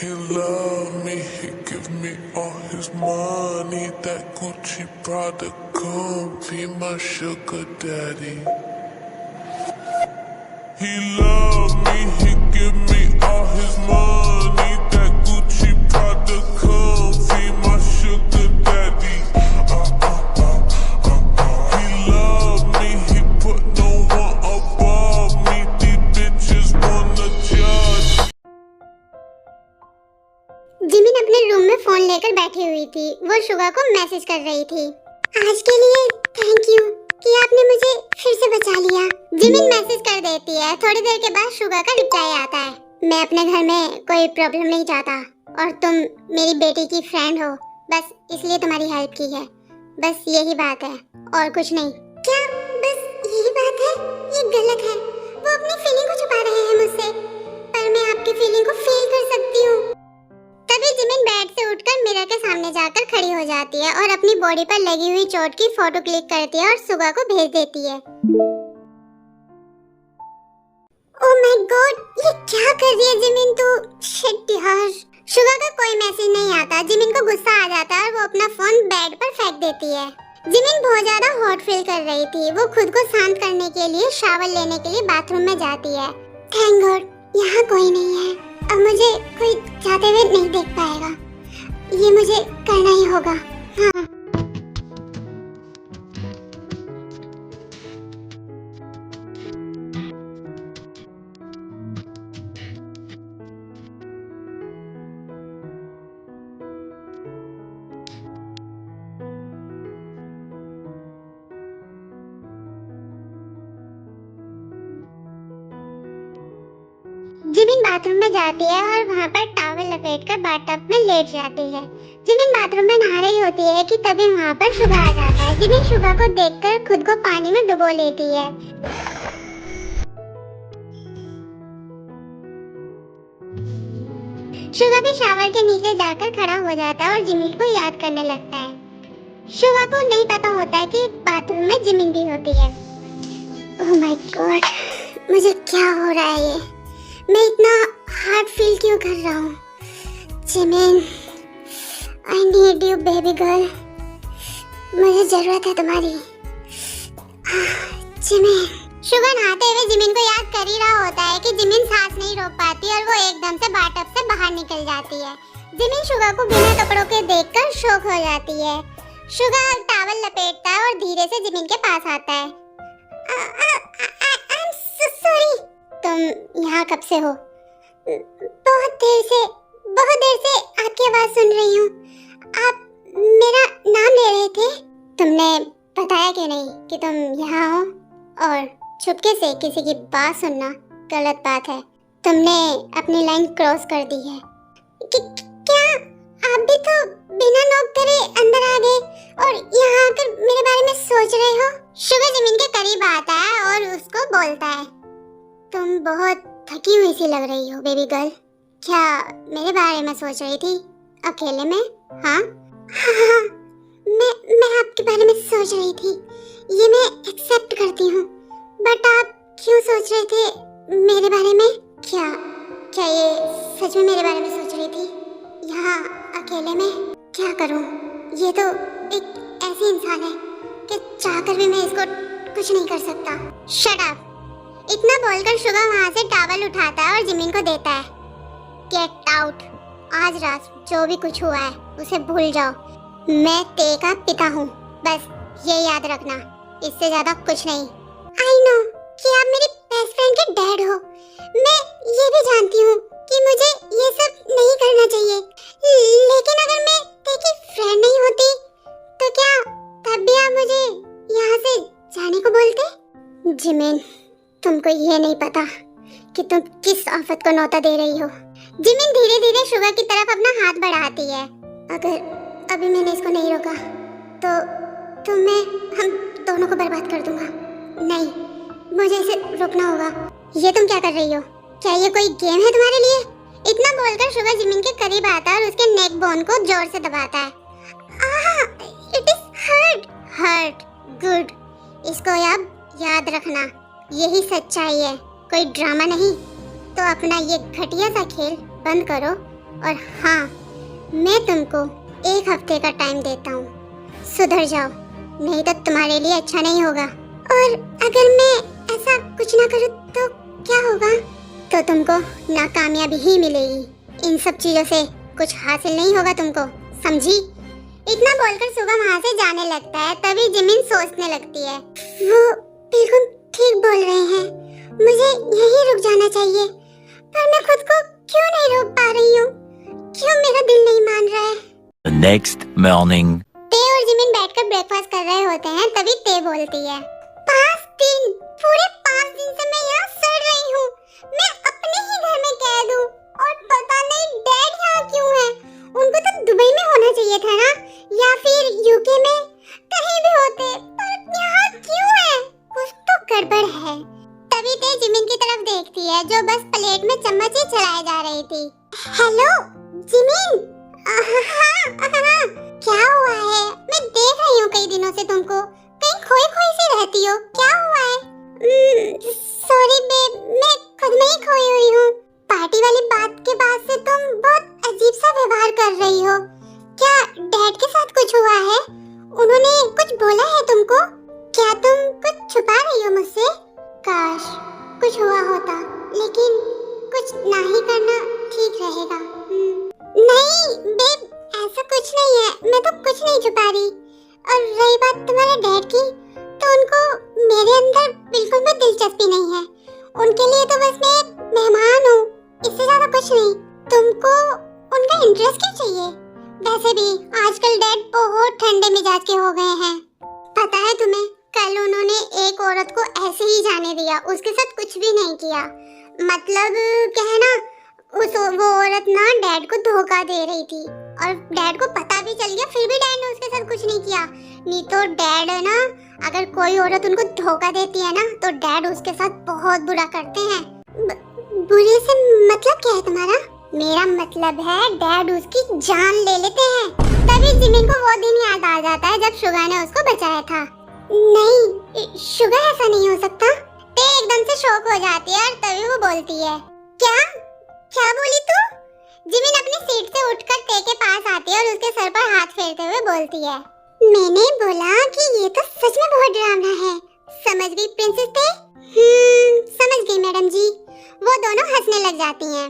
He loved me, he give me all his money. That Gucci Prada come be my sugar daddy. He loved me, he give me all his money. That Gucci Prada come be my sugar daddy. He loved me, he put no one above me. These bitches wanna judge. Jimin अपने room में phone लेकर बैठी हुई थी। वो Suga को message कर रही थी। आज के लिए थैंक यू कि आपने मुझे फिर से बचा लिया। जिमिन मैसेज कर देती है। थोड़ी देर के बाद शुगा का रिप्लाई आता है। मैं अपने घर में कोई प्रॉब्लम नहीं चाहता और तुम मेरी बेटी की फ्रेंड हो, बस इसलिए तुम्हारी हेल्प की है। बस यही बात है और कुछ नहीं। क्या बस यही बात है? ये गलत है। वो अपनी फीलिंग को छुपा रहे हैं मुझसे, पर मैं आपकी फीलिंग को फील कर सकती हूँ। तभी जिमिन बेड से उठकर मिरर के सामने जाकर खड़ी हो जाती है और अपनी बॉडी पर लगी हुई चोट की फोटो क्लिक करती है और शुगा को भेज देती है। ओह माय गॉड, ये क्या कर रही है जिमिन तू? शिट यार। शुगा का कोई मैसेज नहीं आता। जिमिन को गुस्सा आ जाता है और वो अपना फोन बेड पर फेंक देती है। जिमिन बहुत ज्यादा हॉट फील कर रही थी। वो खुद को शांत करने के लिए शावर लेने के लिए बाथरूम में जाती है। थैंक गॉड यहाँ कोई नहीं है। अब मुझे कोई जाते हुए नहीं देख पाएगा। ये मुझे करना ही होगा। हाँ। जिमिन बाथरूम में जाती है और वहाँ पर टॉवल लपेटकर बाथटब में लेट जाती है। जिमिन बाथरूम में नहा रही होती है कि तभी वहाँ पर शुगा आ जाता है। जिमिन शुगा को देखकर खुद को पानी में डुबो लेती है। शुगा भी शावर के नीचे जाकर खड़ा हो जाता है और जिमिन को याद करने लगता है। शुगा को नहीं पता होता है कि बाथरूम में जिमिन भी होती है। ओह माय गॉड, मुझे क्या हो रहा है? ये मैं इतना हार्ड फील क्यों कर रहा हूँ? Jimin, I need you baby girl. मुझे जरूरत है तुम्हारी। जिमिन। शुगा नहाते हुए जिमिन को याद कर ही रहा होता है कि जिमिन सांस नहीं रोक पाती और वो एकदम से बाथटब से बाहर निकल जाती है। जिमिन शुगा को बिना कपड़ों के देखकर शॉक हो जाती है। शुगा टॉवल लपेटता है और धीरे से जिमिन के पास आता है। I am so sorry. तुम यहाँ कब से हो? बहुत देर से आपकी आवाज सुन रही हूँ। आप मेरा नाम ले रहे थे। तुमने बताया क्यों नहीं कि तुम यहाँ हो? और चुपके से किसी की बात सुनना गलत बात है। तुमने अपनी लाइन क्रॉस कर दी है। क्या आप भी तो बिना नॉक करे अंदर आ गए और यहाँ आकर मेरे बारे में सोच रहे हो? शुगा जिमिन के करीब आता है और उसको बोलता है, तुम बहुत थकी हुई सी लग रही हो बेबी गर्ल। क्या मेरे बारे में सोच रही थी अकेले में? हाँ, मैं आपके बारे में सोच रही थी। ये मैं एक्सेप्ट करती हूँ, बट आप क्यों सोच रहे थे मेरे बारे में? क्या ये सच में मेरे बारे में सोच रही थी? यहाँ अकेले में क्या करूँ? ये तो एक ऐसी इंसान है कि चाहकर भी मैं इसको कुछ नहीं कर सकता। Shut up. इतना बोलकर शुगा वहाँ से टॉवल उठाता है और जिमिन को देता है। Get out. आज रात जो भी कुछ हुआ है उसे भूल जाओ। मैं ते का पिता हूँ, बस ये याद रखना, इससे ज्यादा कुछ नहीं। आई नो कि आप मेरी बेस्ट फ्रेंड के डैड हो। मैं ये भी जानती हूँ कि मुझे ये सब नहीं करना चाहिए, लेकिन अगर मैं ते की फ्रेंड नहीं होती तो क्या तब भी आप मुझे यहाँ से जाने को बोलते? जिमिन, तुमको ये नहीं पता कि तुम किस आफत को न्योता दे रही हो। जिमिन धीरे धीरे शुगा की तरफ अपना हाथ बढ़ाती है। अगर अभी मैंने इसको नहीं रोका तो मैं हम दोनों को बर्बाद कर दूंगा। नहीं, मुझे इसे रोकना होगा। ये तुम क्या कर रही हो? क्या ये कोई गेम है तुम्हारे लिए? इतना बोलकर शुगा जिमिन के करीब आता है और उसके नेक बोन को जोर से दबाता है। It is hurt, good. इसको अब याद रखना, यही सच्चाई है, कोई ड्रामा नहीं। तो अपना ये घटिया सा खेल बंद करो और हाँ, मैं तुमको 1 हफ्ते का टाइम देता हूँ, सुधर जाओ, नहीं तो तुम्हारे लिए अच्छा नहीं होगा। और अगर मैं ऐसा कुछ ना करूँ तो क्या होगा? तो तुमको नाकामयाबी ही मिलेगी। इन सब चीजों से कुछ हासिल नहीं होगा तुमको, समझी? इतना बोलकर शुभम वहाँ से जाने लगता है। तभी जिमिन सोचने लगती है, वो बिल्कुल ठीक बोल रहे हैं, मुझे यहीं रुक जाना चाहिए, पर मैं खुद को क्यों नहीं रोक पा रही हूँ? क्यों मेरा दिल नहीं मान रहा है? The next morning. ते और जिमिन बैठकर ब्रेकफास्ट कर रहे होते हैं। तभी ते बोलती है, 5 दिन, पूरे 5 दिन से मैं यहाँ सड़ रही हूँ। मैं अपने ही घर में कैद हूँ और पता नहीं डैड यहाँ क्यों है। उनको तो दुबई में होना चाहिए था ना, या फिर यूके में, कहीं भी होते, पर यहाँ क्यों है? कुछ तो गड़बड़ है। तभी ते जिमिन की तरफ देखती है, जो बस प्लेट में चम्मच ही चलाए जा रही थी। Hello Jimin. हाँ, क्या हुआ है? मैं देख रही हूँ कई दिनों से तुमको, कहीं खोई खोई सी रहती हो, क्या हुआ है? सॉरी बेब, मैं खुद में ही खोई हुई हूँ। पार्टी वाली बात के बाद से तुम बहुत अजीब सा व्यवहार कर रही हो। क्या डैड के साथ कुछ हुआ है? उन्होंने कुछ बोला है तुमको? क्या तुम कुछ छुपा रही हो मुझसे? काश कुछ हुआ होता, लेकिन कुछ ना ही करना ठीक रहेगा। नहीं बेब, ऐसा कुछ नहीं है, मैं तो कुछ नहीं छुपा रही। और रही बात तुम्हारे डैड की, तो उनको मेरे अंदर बिल्कुल भी दिलचस्पी नहीं है। उनके लिए तो बस मैं एक मेहमान हूँ, इससे ज्यादा कुछ नहीं। तुमको उनका इंटरेस्ट क्यों चाहिए? वैसे भी आजकल डैड बहुत ठंडे मिजाज के हो गए हैं। पता है तुम्हें, कल उन्होंने एक औरत को ऐसे ही जाने दिया, उसके साथ कुछ भी नहीं किया। मतलब क्या है ना, वो औरत ना डैड को धोखा दे रही थी और डैड को पता भी चल गया, फिर भी डैड ने उसके साथ कुछ नहीं किया। नहीं तो डैड है ना, अगर कोई औरत उनको धोखा देती है ना, तो डैड उसके साथ बहुत बुरा करते हैं। बुरे से मतलब क्या है तुम्हारा? मेरा मतलब है डैड उसकी जान ले लेते हैं। तभी जिमिन को वो दिन याद आ जाता है जब शुगा ने उसको बचाया था। नहीं, शुगा ऐसा नहीं हो सकता। ते एकदम से शॉक हो जाती है और तभी वो बोलती है, क्या बोली तू? जिमिन अपनी सीट से उठकर ते के पास आती है और उसके सर पर हाथ फेरते हुए बोलती है, मैंने बोला कि ये तो सच में बहुत डरावना है। समझ गई प्रिंसेस ते? समझ गई मैडम जी। वो दोनों हंसने लग जाती हैं।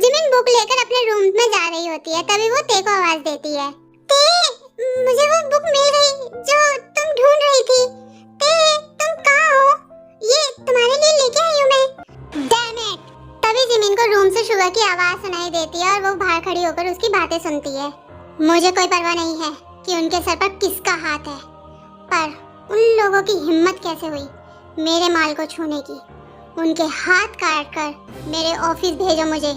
जिमिन बुक लेकर अपने रूम में जा रही होती है। तभी वो ते को आवाज देती है, ते, मुझे वो बुक मिल गई जो तुम ढूंढ रही थी। ते, तुम कहाँ हो? ये तुम्हारे लिए लेके आई हूँ मैं। Damn it! तभी जिमिन को रूम से शुगा की आवाज सुनाई देती है और वो बाहर खड़ी होकर उसकी बातें सुनती है। मुझे कोई परवाह नहीं है कि उनके सर पर किसका हाथ है, पर उन लोगों की हिम्मत कैसे हुई मेरे माल को छूने की? उनके हाथ काट कर मेरे ऑफिस भेजो मुझे,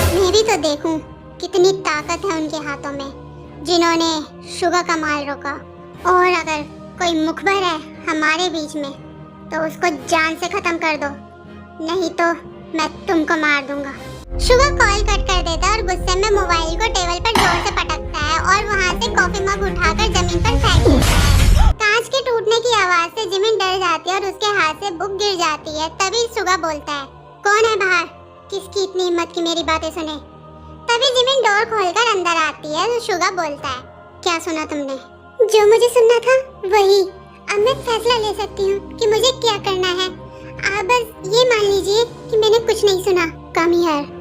मैं भी तो देखूं कितनी ताकत है उनके हाथों में, जिन्होंने शुगा का माल रोका। और अगर कोई मुखबिर है हमारे बीच में, तो उसको जान से खत्म कर दो, नहीं तो मैं तुमको मार दूंगा। शुगा कॉल कट कर देता है और गुस्से में मोबाइल को टेबल पर जोर से पटकता है और वहाँ से कॉफी मग उठाकर जमीन पर फेंक देता है। कांच के टूटने की आवाज से जिमिन डर जाती है और उसके हाथ से बुक गिर जाती है। तभी शुगा बोलता है, कौन है बाहर? किसकी इतनी हिम्मत की मेरी बातें सुने? तभी जिमिन डोर खोलकर अंदर आती है तो शुगा बोलता है, क्या सुना तुमने? जो मुझे सुनना था वही। अब मैं फैसला ले सकती हूँ कि मुझे क्या करना है। आप बस ये मान लीजिए कि मैंने कुछ नहीं सुना। Come here.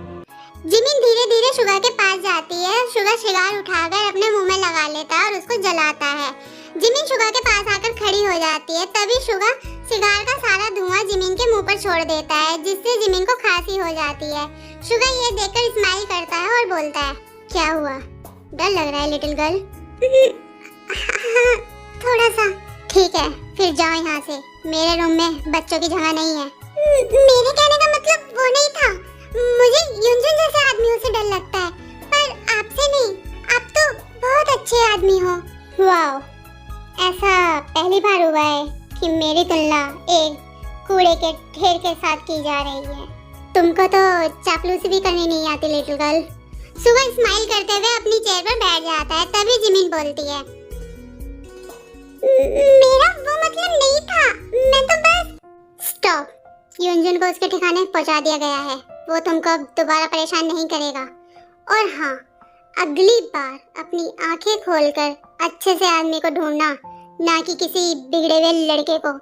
जिमिन धीरे धीरे शुगा के पास जाती है। शुगा शिगार उठाकर अपने मुंह में लगा लेता है और उसको जलाता है। जिमिन शुगा के पास आकर खड़ी हो जाती है। तभी शुगा सिगार का सारा धुआं जिमिन के मुंह पर छोड़ देता है, जिससे जिमिन को खांसी हो जाती है। शुगा ये देखकर स्माइल करता है और बोलता है, क्या हुआ? डर लग रहा है लिटिल गर्ल? थोड़ा सा। ठीक है, फिर जाओ यहाँ से। मेरे रूम में बच्चों की जगह नहीं है। मेरे कहने का मतलब वो नहीं था। मुझे युनजुन जैसे आदमियों से डर लगता है, पर आपसे नहीं। आप तो बहुत अच्छे आदमी हो। वाओ, ऐसा पहली बार हुआ है कि मेरी तुलना एक कूड़े के ढेर के साथ की जा रही है। तुमको तो चापलूसी भी करनी नहीं आती लिटिल गर्ल। सुगा स्माइल करते हुए अपनी चेयर पर बैठ जाता है। तभी जिमिन बोलती है, मेरा वो मतलब नहीं था, मैं तो बस। स्टॉप। यूनजुन को उसके ठिकाने पहुंचा दिया गया है। वो तुमको अब दोबारा परेशान नहीं करेगा। और हाँ, अगली बार अपनी आंखें खोलकर अच्छे से आदमी को ढूंढना, ना कि किसी बिगड़े हुए लड़के को।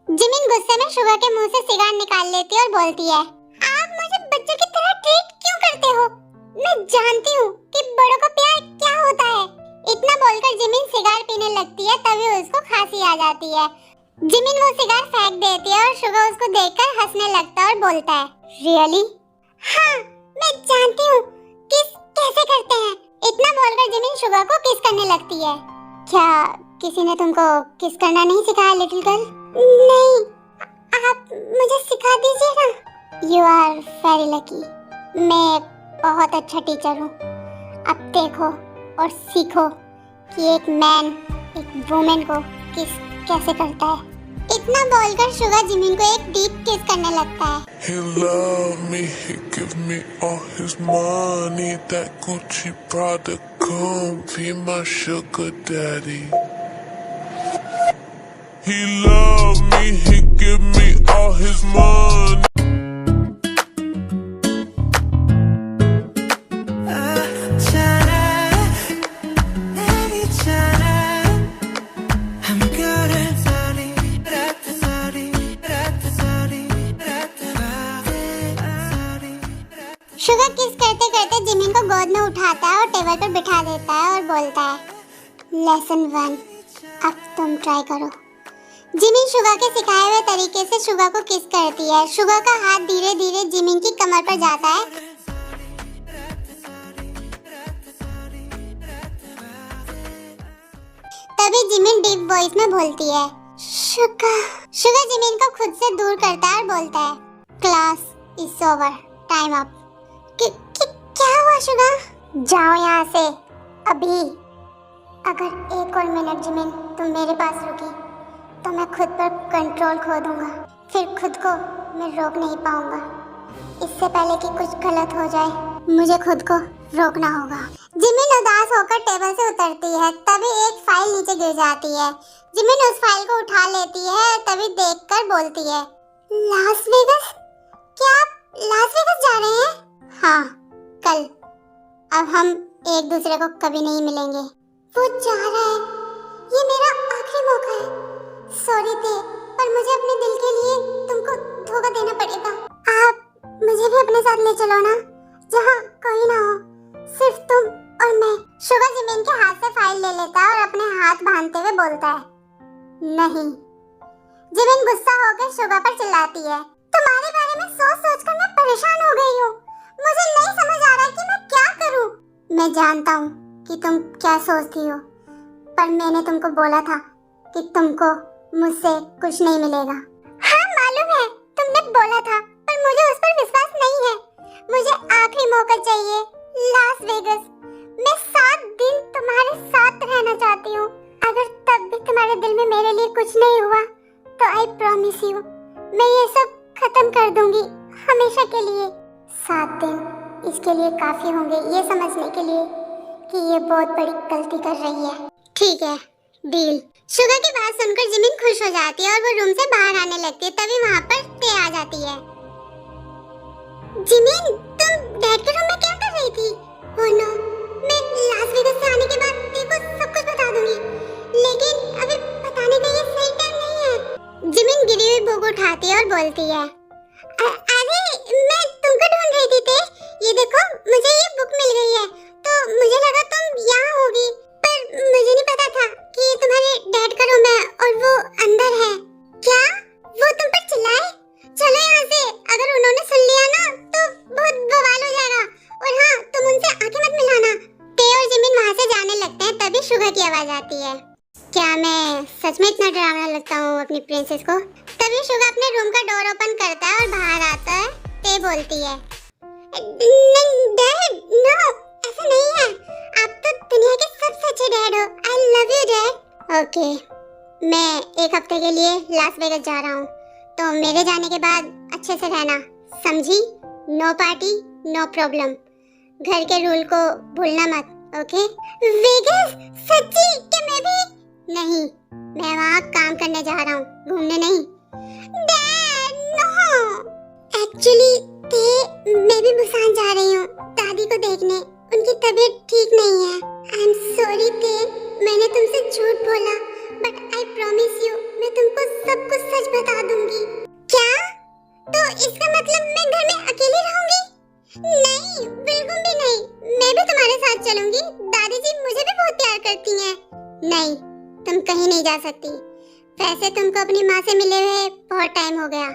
जिमिन गुस्से में शुगा के मुंह से सिगार निकाल लेती है और बोलती है, आप मुझे बच्चों की तरह ट्रीट क्यों करते हो? मैं जानती हूँ कि बड़ों का प्यार क्या होता है। इतना बोलकर जिमिन सिगार पीने लगती है। तभी उसको खांसी आ जाती है। जिमिन वो सिगार फेंक देती है और शुगा उसको देखकर हंसने लगता है और बोलता है, रियली? हाँ, मैं जानती हूँ किस कैसे करते हैं। इतना बोलकर जिमिन शुगा को किस करने लगती है। क्या किसी ने तुमको किस करना नहीं सिखाया लिटिल गर्ल? नहीं, आप मुझे सिखा दीजिए ना। You are very lucky. मैं बहुत अच्छा टीचर हूँ। अब देखो और सीखो कि एक मैन एक वुमेन को किस कैसे करता है। इतना बोलकर शुगा जिमिन को एक डीप किस करने लगता है। He loved me, he give me all his money. That Gucci Prada come be my sugar daddy. He loved me, he give me all his money. Suga किस करते करते जिमिन को गोद में उठाता है और टेबल पर बिठा देता है और बोलता है, लेसन 1, अब तुम ट्राई करो। जिमिन शुगा के सिखाए हुए तरीके से शुगा को किस करती है। शुगा का हाथ धीरे धीरे जिमिन की कमर पर जाता है। तभी जिमिन डीप वॉइस में बोलती है, शुगा। शुगा जिमिन को खुद से दूर करता है और बोलता है, class is over, time up. क्या हुआ शुगा? जाओ यहाँ से अभी। अगर एक और मिनट जिमिन तुम मेरे पास रुकी तो मैं खुद पर कंट्रोल खो दूंगा। फिर खुद को मैं रोक नहीं पाऊंगा। इससे पहले कि कुछ गलत हो जाए मुझे खुद को रोकना होगा। जिमिन उदास होकर टेबल से उतरती है। तभी एक फाइल नीचे गिर जाती है। जिमिन उस फाइल को उठा लेती है। तभी देखकर बोलती है, लास वेगास? क्या आप लास वेगास जा रहे हैं? हाँ, कल। अब हम एक दूसरे को कभी नहीं मिलेंगे। वो जा रहा है, ये मेरा आखिरी मौका है। सॉरी ते, पर मुझे अपने दिल के लिए तुमको धोखा देना पड़ेगा। आप मुझे भी अपने साथ ले चलो ना, जहाँ कोई ना हो, सिर्फ तुम और मैं। शुगा जिमिन के हाथ से फाइल ले लेता है और अपने हाथ बांधते हुए बोलता है, नहीं। जिमिन गुस्सा होकर शुगा पर चिल्लाती है, तुम्हारे बारे में सोच सोचकर मैं परेशान हो गई हूँ। मुझे नहीं समझ आ रहा कि मैं क्या करूं। मैं जानता हूँ कि तुम क्या सोचती हो, पर मैंने तुमको बोला था कि तुमको मुझसे कुछ नहीं मिलेगा। हाँ मालूम है, तुमने बोला था, पर मुझे उस पर विश्वास नहीं है। मुझे आखिरी मौका चाहिए, लास वेगास। मैं 7 दिन तुम्हारे साथ रहना चाहती हूँ। अगर तब भी तुम्हारे दिल में मेरे लिए कुछ नहीं हुआ तो आई प्रॉमिस यू, मैं ये सब खत्म कर दूंगी हमेशा के लिए। 7 दिन इसके लिए काफी होंगे ये समझने के लिए कि ये बहुत बड़ी गलती कर रही है। ठीक है, डील। शुगा की बात सुनकर जिमिन खुश हो जाती है और वो रूम से बाहर आने लगती है। तभी वहाँ पर ते आ जाती है। जिमिन, तुम डैड के रूम में क्या कर रही थी? ओह नो, मैं लास वेगास से आने के बाद ते को सब कुछ बता दूंगी, लेकिन अभी बताने का ये सही टाइम नहीं है। जिमिन गिरी हुई बुक उठाती है और बोलती है, अरे मैं तुमको ढूंढ रही थी ते। ये देखो, मुझे ये बुक मिल गई है, तो मुझे लगा तुम यहाँ होगी, पर मुझे नहीं पता था कि ये तुम्हारे डैड का रूम है और वो अंदर है। क्या वो तुम पर चिल्लाए? चलो यहाँ से, अगर उन्होंने सुन लिया ना तो बहुत बवाल हो जाएगा। और हाँ, तुम उनसे आंखें मत मिलाना। ते और जिमिन वहाँ से जाने लगते हैं। तभी शुगा की आवाज आती है, क्या मैं सच में इतना डरावना लगता हूँ अपनी प्रिंसेस को? तभी शुगा अपने रूम का डोर ओपन करता है और बाहर आता है। ते बोलती है, नहीं डैड, नो, ऐसा नहीं है। आप तो दुनिया के सबसे अच्छे डैड हो। I love you dad. Okay, मैं 1 हफ्ते के लिए लास वेगास जा रहा हूँ, तो मेरे जाने के बाद अच्छे से रहना, समझी? No party, no problem. घर के रूल को भूलना मत, ओके? वेगस, सच्ची क्या मैं भी? नहीं, मैं वहाँ काम करने जा रहा हूँ, घूमने नहीं। Dad, no. एक्चुअली मैं भी बुसान जा रही हूँ दादी को देखने, उनकी तबीयत ठीक नहीं है। आई एम सॉरी थे, मैंने तुमसे झूठ बोला, बट आई प्रॉमिस यू मैं तुमको सब कुछ सच बता दूंगी। क्या? तो इसका मतलब मैं घर में अकेली रहूंगी? नहीं, बिल्कुल भी नहीं, मैं भी तुम्हारे साथ चलूंगी। दादी जी मुझे भी बहुत प्यार करती हैं। नहीं, तुम कहीं नहीं जा सकती। वैसे तुमको अपनी माँ से मिले हुए बहुत टाइम हो गया,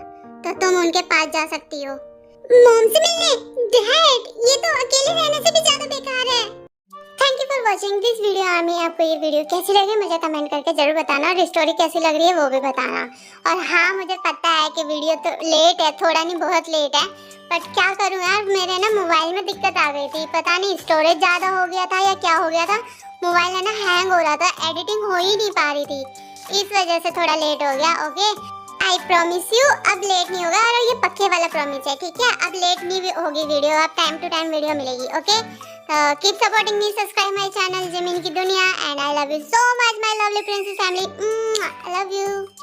तो तुम उनके पास जा सकती हो। मॉम से मिलने? डैड, ये तो अकेले रहने से भी ज्यादा बेकार है। Thank you for watching this video army. आपको ये वीडियो कैसी लगी मुझे कमेंट करके जरूर बताना, और स्टोरी कैसी लग रही है वो भी बताना। और हाँ, मुझे पता है कि वीडियो तो लेट है, थोड़ा नहीं बहुत लेट है, बट क्या करूँ यार, मेरे ना मोबाइल में दिक्कत आ गई थी। पता नहीं स्टोरेज ज़्यादा हो गया था या क्या हो गया था, मोबाइल है ना हैंग हो रहा था, एडिटिंग हो ही नहीं पा रही थी, इस वजह से थोड़ा लेट हो गया। ओके, आई प्रॉमिस यू अब लेट नहीं होगा, और ये पक्के वाला प्रॉमिस है, ठीक है? अब लेट नहीं होगी वीडियो, अब टाइम टू टाइम वीडियो मिलेगी। Okay, keep supporting me, subscribe my channel Zymin की दुनिया, and I love you so much my lovely princess family. I love you.